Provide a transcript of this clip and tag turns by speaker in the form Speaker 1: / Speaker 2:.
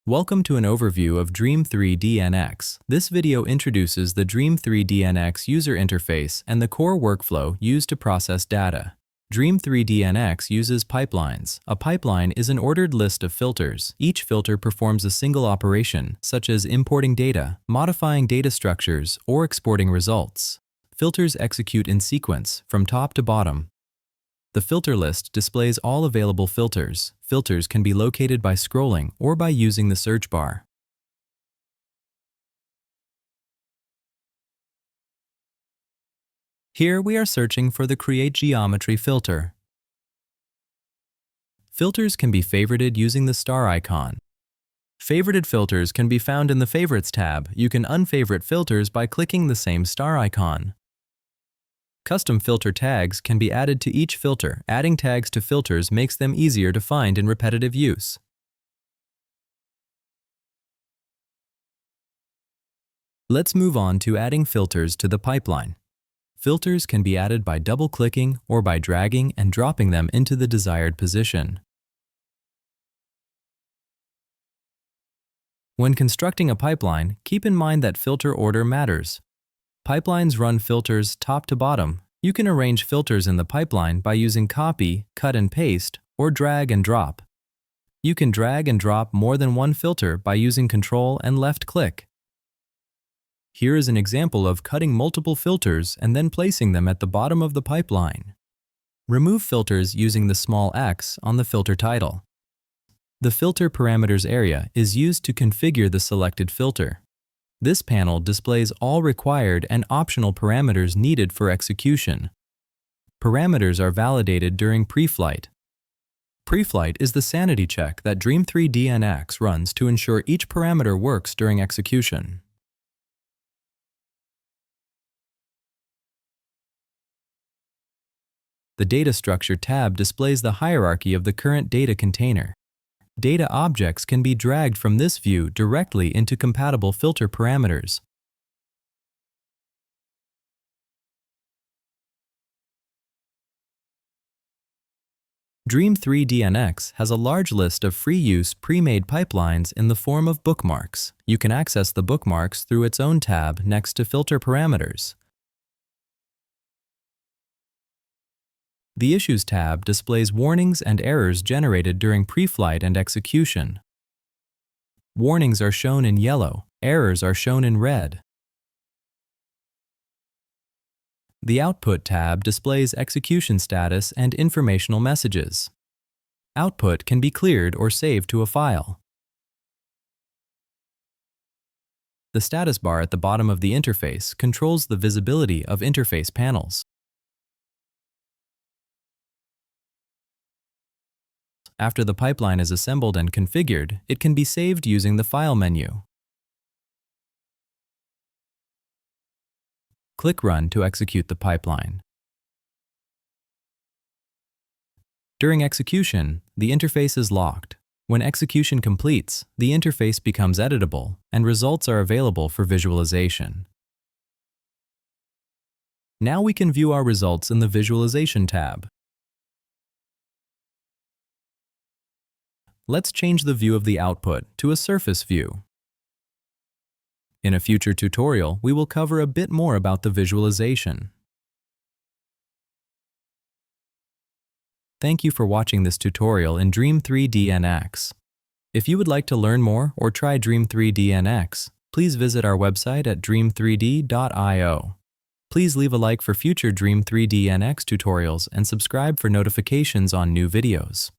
Speaker 1: Welcome to an overview of DREAM3D-NX. This video introduces the DREAM3D-NX user interface and the core workflow used to process data. DREAM3D-NX uses pipelines. A pipeline is an ordered list of filters. Each filter performs a single operation, such as importing data, modifying data structures, or exporting results. Filters execute in sequence, from top to bottom. The filter list displays all available filters. Filters can be located by scrolling or by using the search bar. Here we are searching for the Create Geometry filter. Filters can be favorited using the star icon. Favorited filters can be found in the Favorites tab. You can unfavorite filters by clicking the same star icon. Custom filter tags can be added to each filter. Adding tags to filters makes them easier to find in repetitive use. Let's move on to adding filters to the pipeline. Filters can be added by double-clicking or by dragging and dropping them into the desired position. When constructing a pipeline, keep in mind that filter order matters. Pipelines run filters top to bottom. You can arrange filters in the pipeline by using copy, cut and paste, or drag and drop. You can drag and drop more than one filter by using Ctrl and left click. Here is an example of cutting multiple filters and then placing them at the bottom of the pipeline. Remove filters using the small X on the filter title. The Filter Parameters area is used to configure the selected filter. This panel displays all required and optional parameters needed for execution. Parameters are validated during preflight. Preflight is the sanity check that DREAM3D-NX runs to ensure each parameter works during execution. The Data Structure tab displays the hierarchy of the current data container. Data objects can be dragged from this view directly into compatible filter parameters. DREAM3D-NX has a large list of free-use, pre-made pipelines in the form of bookmarks. You can access the bookmarks through its own tab next to Filter Parameters. The Issues tab displays warnings and errors generated during preflight and execution. Warnings are shown in yellow, errors are shown in red. The Output tab displays execution status and informational messages. Output can be cleared or saved to a file. The status bar at the bottom of the interface controls the visibility of interface panels. After the pipeline is assembled and configured, it can be saved using the File menu. Click Run to execute the pipeline. During execution, the interface is locked. When execution completes, the interface becomes editable, and results are available for visualization. Now we can view our results in the Visualization tab. Let's change the view of the output to a surface view. In a future tutorial, we will cover a bit more about the visualization. Thank you for watching this tutorial in DREAM3D-NX. If you would like to learn more or try DREAM3D-NX, please visit our website at dream3d.io. Please leave a like for future DREAM3D-NX tutorials and subscribe for notifications on new videos.